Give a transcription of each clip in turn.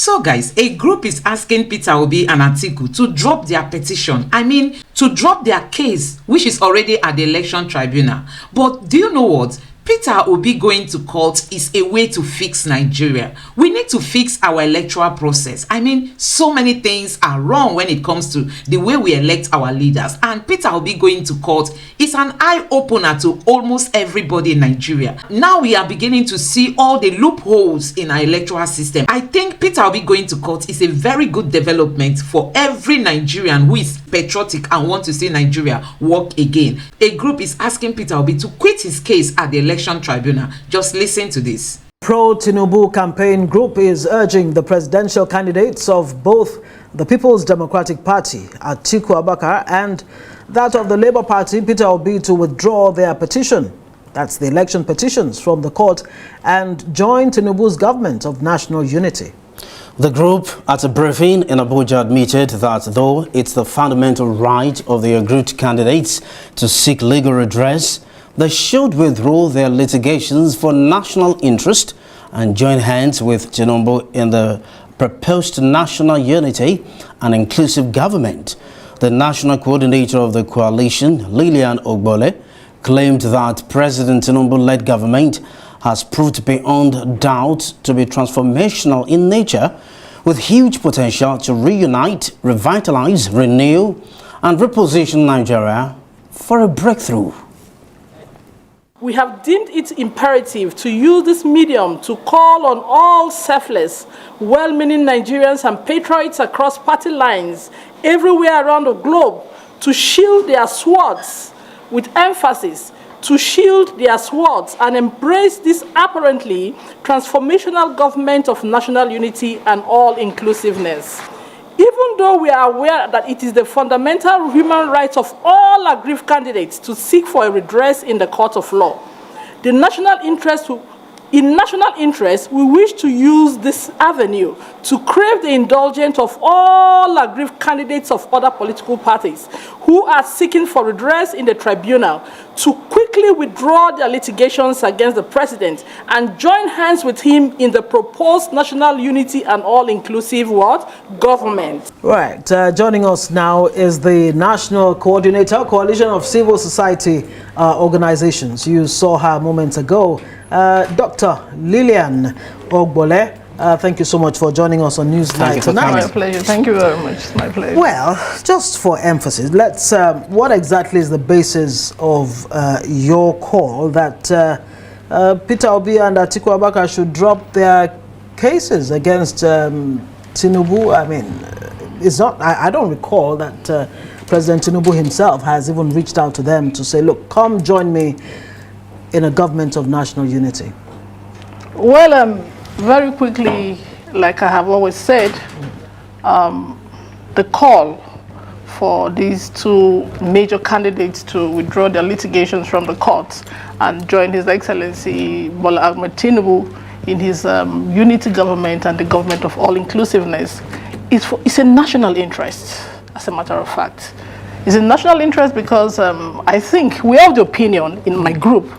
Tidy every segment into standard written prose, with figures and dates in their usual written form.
So guys, a group is asking Peter Obi and Atiku to drop their petition. To drop their case, which is already at the election tribunal. But do you know what? Peter Obi going to court is a way to fix Nigeria. We need to fix our electoral process. So many things are wrong when it comes to the way we elect our leaders. And Peter Obi going to court is an eye-opener to almost everybody in Nigeria. Now we are beginning to see all the loopholes in our electoral system. I think Peter Obi going to court is a very good development for every Nigerian who is patriotic and want to see Nigeria work again. A group is asking Peter Obi to quit his case at the election tribunal. Just listen to this. Pro-Tinubu campaign group is urging the presidential candidates of both the People's Democratic Party, Atiku Abubakar, and that of the Labour Party, Peter Obi, to withdraw their petition, that's the election petitions, from the court and join Tinubu's government of national unity. The group, at a briefing in Abuja, admitted that though it's the fundamental right of the aggrieved candidates to seek legal redress, they should withdraw their litigations for national interest and join hands with Tinubu in the proposed national unity and inclusive government. The national coordinator of the coalition, Lilian Ogbole, claimed that President Tinubu-led government has proved beyond doubt to be transformational in nature, with huge potential to reunite, revitalize, renew, and reposition Nigeria for a breakthrough. We have deemed it imperative to use this medium to call on all selfless, well-meaning Nigerians and patriots across party lines everywhere around the globe to shield their swords, with emphasis, to shield their swords and embrace this apparently transformational government of national unity and all-inclusiveness. Even though we are aware that it is the fundamental human rights of all aggrieved candidates to seek for a redress in the court of law, in national interest, we wish to use this avenue to crave the indulgence of all aggrieved candidates of other political parties who are seeking for redress in the tribunal to quickly withdraw their litigations against the president and join hands with him in the proposed national unity and all-inclusive government. Right. Joining us now is the National Coordinator, Coalition of Civil Society Organizations. You saw her moments ago. Dr. Lilian Ogbole, thank you so much for joining us on Newsnight tonight. My pleasure. Thank you very much. It's my pleasure. Well, just for emphasis, let's. What exactly is the basis of your call that Peter Obi and Atiku Abubakar should drop their cases against Tinubu? It's not. I don't recall that President Tinubu himself has even reached out to them to say, "Look, come join me in a government of national unity." Well, very quickly, like I have always said, the call for these two major candidates to withdraw their litigations from the courts and join His Excellency Bola Tinubu in his unity government and the government of all-inclusiveness it's a national interest, as a matter of fact. It's a national interest because I think we have the opinion in my group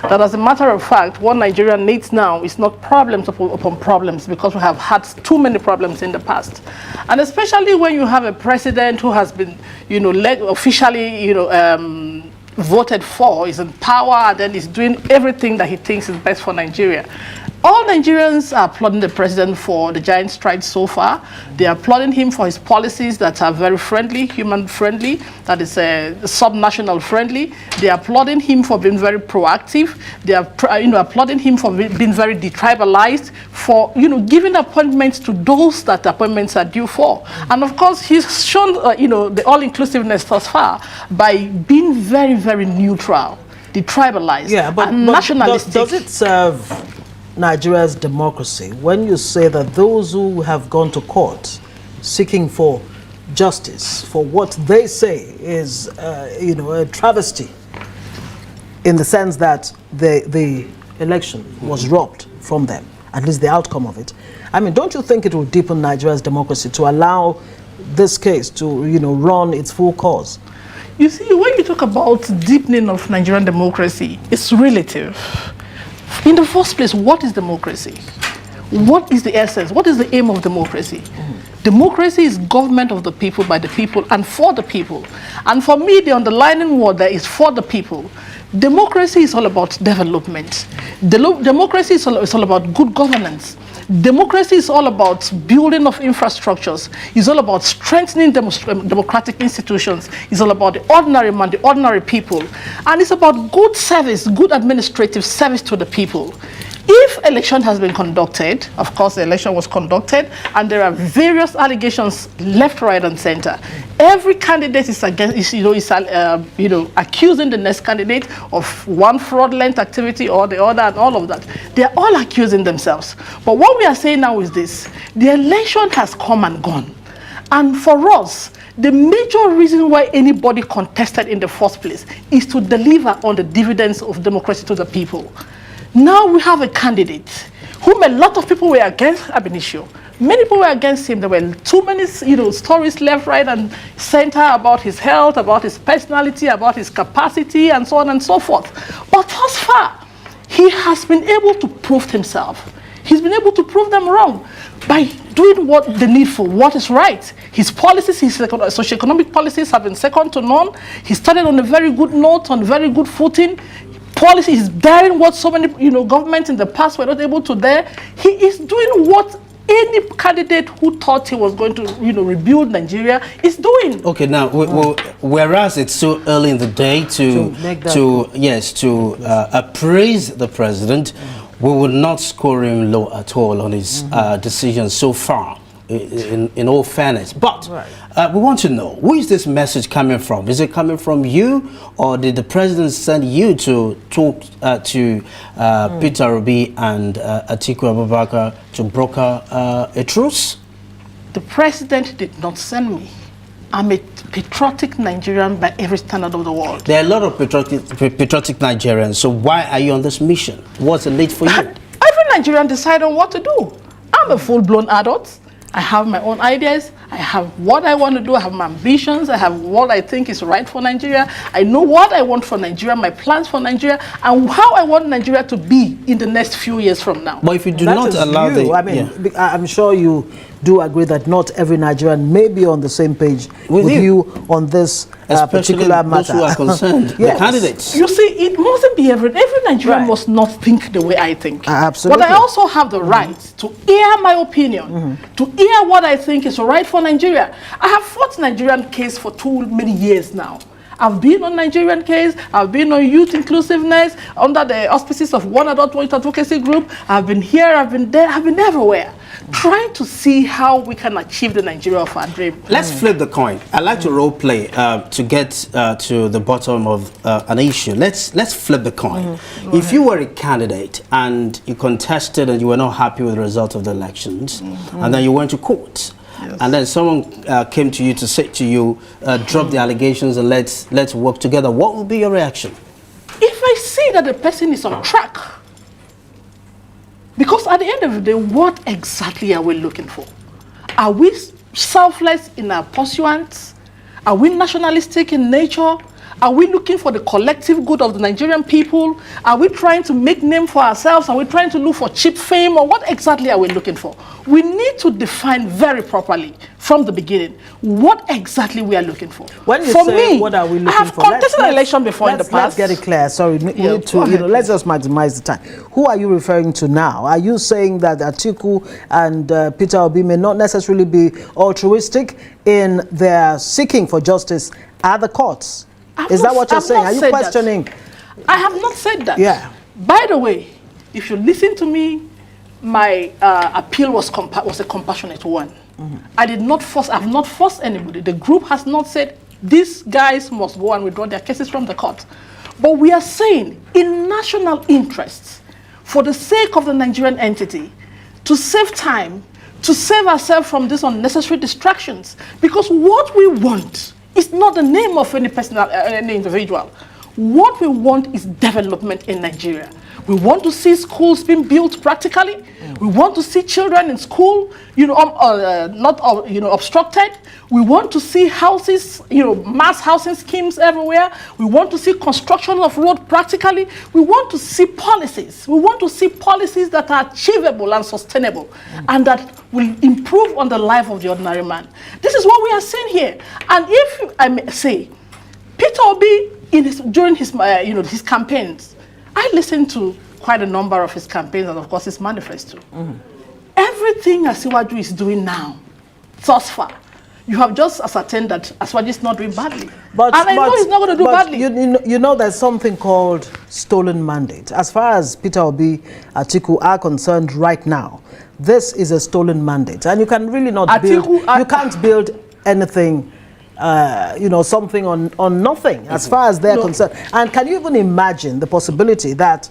that, as a matter of fact, what Nigeria needs now is not problems upon problems, because we have had too many problems in the past. And especially when you have a president who has been, officially, voted for, is in power, and then is doing everything that he thinks is best for Nigeria. All Nigerians are applauding the president for the giant strides so far. They are applauding him for his policies that are very friendly, human-friendly, that is sub-national friendly. They are applauding him for being very proactive. They are applauding him for being very detribalized, for giving appointments to those that appointments are due for. And of course, he's shown the all-inclusiveness thus far by being very, very neutral, detribalized, and nationalistic. Does it serve Nigeria's democracy when you say that those who have gone to court seeking for justice for what they say is a travesty, in the sense that the election was robbed from them, at least the outcome of it? Don't you think it will deepen Nigeria's democracy to allow this case to run its full course? You see, when you talk about deepening of Nigerian democracy, it's relative. In the first place, what is democracy? what is the essence? What is the aim of democracy? Democracy is government of the people, by the people, and for the people. And for me, the underlining word there is for the people. Democracy is all about development. Democracy is all about good governance. Democracy is all about building of infrastructures. It's all about strengthening democratic institutions. It's all about the ordinary man, the ordinary people. And it's about good service, good administrative service to the people. If election has been conducted, of course the election was conducted, and there are various allegations left, right, and center. Every candidate is accusing the next candidate of one fraudulent activity or the other, and all of that. They are all accusing themselves. But what we are saying now is this: the election has come and gone, and for us, the major reason why anybody contested in the first place is to deliver on the dividends of democracy to the people. Now we have a candidate whom a lot of people were against ab initio. Many people were against him. There were too many, stories left, right, and center about his health, about his personality, about his capacity, and so on and so forth. But thus far, he has been able to prove himself. He's been able to prove them wrong by doing what the needful, what is right. His policies, his socioeconomic policies have been second to none. He started on a very good note, on very good footing. Policy is daring what so many governments in the past were not able to dare. He is doing what any candidate who thought he was going to rebuild Nigeria is doing. Okay, now whereas it's so early in the day to appraise the president, we will not score him low at all on his decisions so far, in all fairness. But we want to know, who is this message coming from? Is it coming from you, or did the president send you to talk to Peter Obi and Atiku Abubakar to broker a truce? The president did not send me. I'm a patriotic Nigerian by every standard of the world. There are a lot of patriotic Nigerians, so why are you on this mission? What's the lead for you? Every Nigerian decides on what to do. I'm a full-blown adult. I have my own ideas. I have what I want to do. I have my ambitions. I have what I think is right for Nigeria. I know what I want for Nigeria, my plans for Nigeria, and how I want Nigeria to be in the next few years from now. But if you do not allow I'm sure you do agree that not every Nigerian may be on the same page with you on this particular matter. Those who are concerned, yes. The candidates. You see, it mustn't be every Nigerian must not think the way I think. Absolutely. But I also have the right to air my opinion, to air what I think is right for Nigeria. I have fought Nigerian case for too many years now. I've been on Nigerian case, I've been on youth inclusiveness, under the auspices of One Adult Youth Advocacy Group. I've been here, I've been there, I've been everywhere, trying to see how we can achieve the Nigeria of our dream. Let's flip the coin. I'd like to role play to get to the bottom of an issue. Let's flip the coin. If you were a candidate and you contested and you were not happy with the result of the elections, and then you went to court, and then someone came to you to say to you, drop the allegations and let's work together, what would be your reaction? If I see that the person is on track, because at the end of the day, what exactly are we looking for? Are we selfless in our pursuance? Are we nationalistic in nature? Are we looking for the collective good of the Nigerian people? Are we trying to make name for ourselves? Are we trying to look for cheap fame? Or what exactly are we looking for? We need to define very properly from the beginning what exactly we are looking for. When you say what are we looking for? I have contested an election before in the past. Let's get it clear. Sorry, we need to, let's just maximize the time. Who are you referring to now? Are you saying that Atiku and Peter Obi may not necessarily be altruistic in their seeking for justice at the courts? Is that what you're saying? Are you questioning? I have not said that. Yeah. By the way, if you listen to me, my appeal was a compassionate one. I did not force. I have not forced anybody. The group has not said these guys must go and withdraw their cases from the court. But we are saying, in national interests, for the sake of the Nigerian entity, to save time, to save ourselves from these unnecessary distractions, because what we want is not the name of any individual. What we want is development in Nigeria. We want to see schools being built practically. We want to see children in school, not obstructed. We want to see houses, mass housing schemes everywhere. We want to see construction of road practically. We want to see policies. We want to see policies that are achievable and sustainable and that will improve on the life of the ordinary man. This is what we are saying here. And if I may say, Peter Obi, during his campaigns, I listened to quite a number of his campaigns and, of course, his manifesto. Everything Asiwaju is doing now, thus far, you have just ascertained that Asiwaju is not doing badly. And I know he's not going to do badly. You know there's something called stolen mandate. As far as Peter Obi Atiku are concerned right now, this is a stolen mandate. And you can really not you can't build anything something on nothing as far as they're concerned. And can you even imagine the possibility that,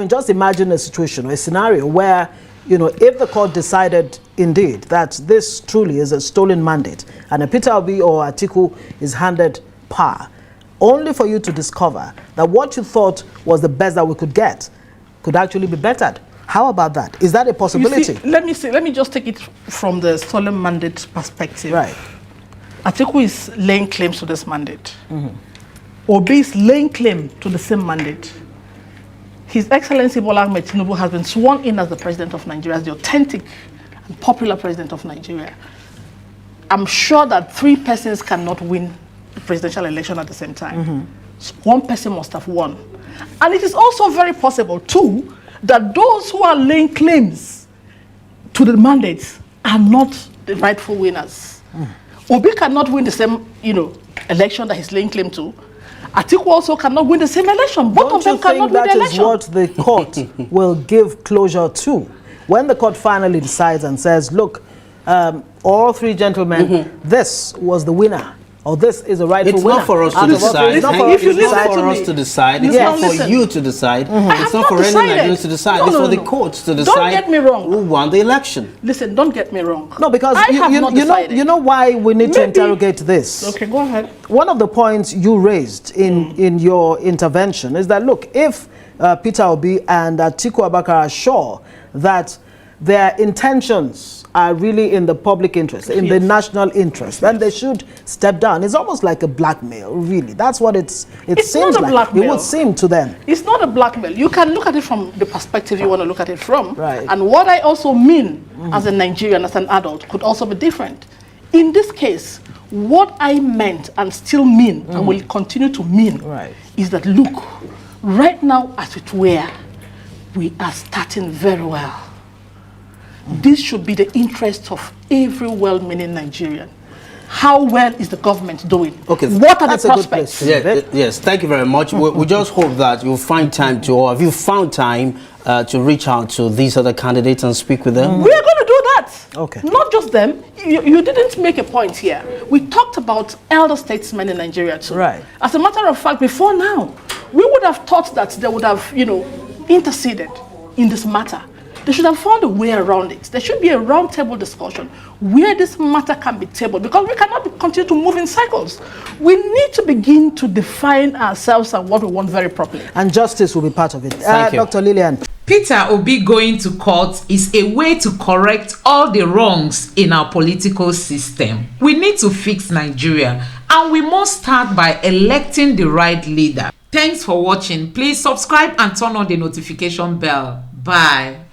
just imagine a situation or a scenario where, if the court decided indeed that this truly is a stolen mandate and a Peter Obi or Atiku is handed power, only for you to discover that what you thought was the best that we could get could actually be bettered. How about that? Is that a possibility? Let me just take it from the stolen mandate perspective. Right. Atiku is laying claims to this mandate. Obi is laying claim to the same mandate. His Excellency Bola Tinubu has been sworn in as the president of Nigeria, as the authentic and popular president of Nigeria. I'm sure that 3 persons cannot win the presidential election at the same time. So 1 person must have won. And it is also very possible, too, that those who are laying claims to the mandates are not the rightful winners. Obi cannot win the same, election that he's laying claim to. Atiku also cannot win the same election. Both of them cannot win the election. That is what the court will give closure to. When the court finally decides and says, look, all 3 gentlemen, this was the winner. Or this is a rightful winner. It's not for us to decide. It's not for us to decide. It's not for you to decide. It's not for any Nigerians to decide. It's for the courts to decide. Don't get me wrong. Who won the election. Listen, don't get me wrong. No, because you know why we need to interrogate this. Okay, go ahead. One of the points you raised in your intervention is that, look, if Peter Obi and Atiku Abubakar are sure that their intentions are really in the public interest, in the national interest, then they should step down. It's almost like a blackmail, really. That's what it seems not a like. Blackmail. It would seem to them. It's not a blackmail. You can look at it from the perspective you want to look at it from. Right. And what I also mean as a Nigerian, as an adult, could also be different. In this case, what I meant and still mean and will continue to mean is that, look, right now as it were, we are starting very well. This should be the interest of every well-meaning Nigerian. How well is the government doing? Okay, what are the prospects? Yes, thank you very much. We just hope that you'll find time to, or have you found time to reach out to these other candidates and speak with them? We are going to do that. Okay. Not just them. You didn't make a point here. We talked about elder statesmen in Nigeria too. Right. As a matter of fact, before now, we would have thought that they would have, interceded in this matter. They should have found a way around it. There should be a roundtable discussion where this matter can be tabled, because we cannot continue to move in cycles. We need to begin to define ourselves and what we want very properly. And justice will be part of it. Thank you. Dr. Lillian. Peter Obi going to court is a way to correct all the wrongs in our political system. We need to fix Nigeria, and we must start by electing the right leader. Thanks for watching. Please subscribe and turn on the notification bell. Bye.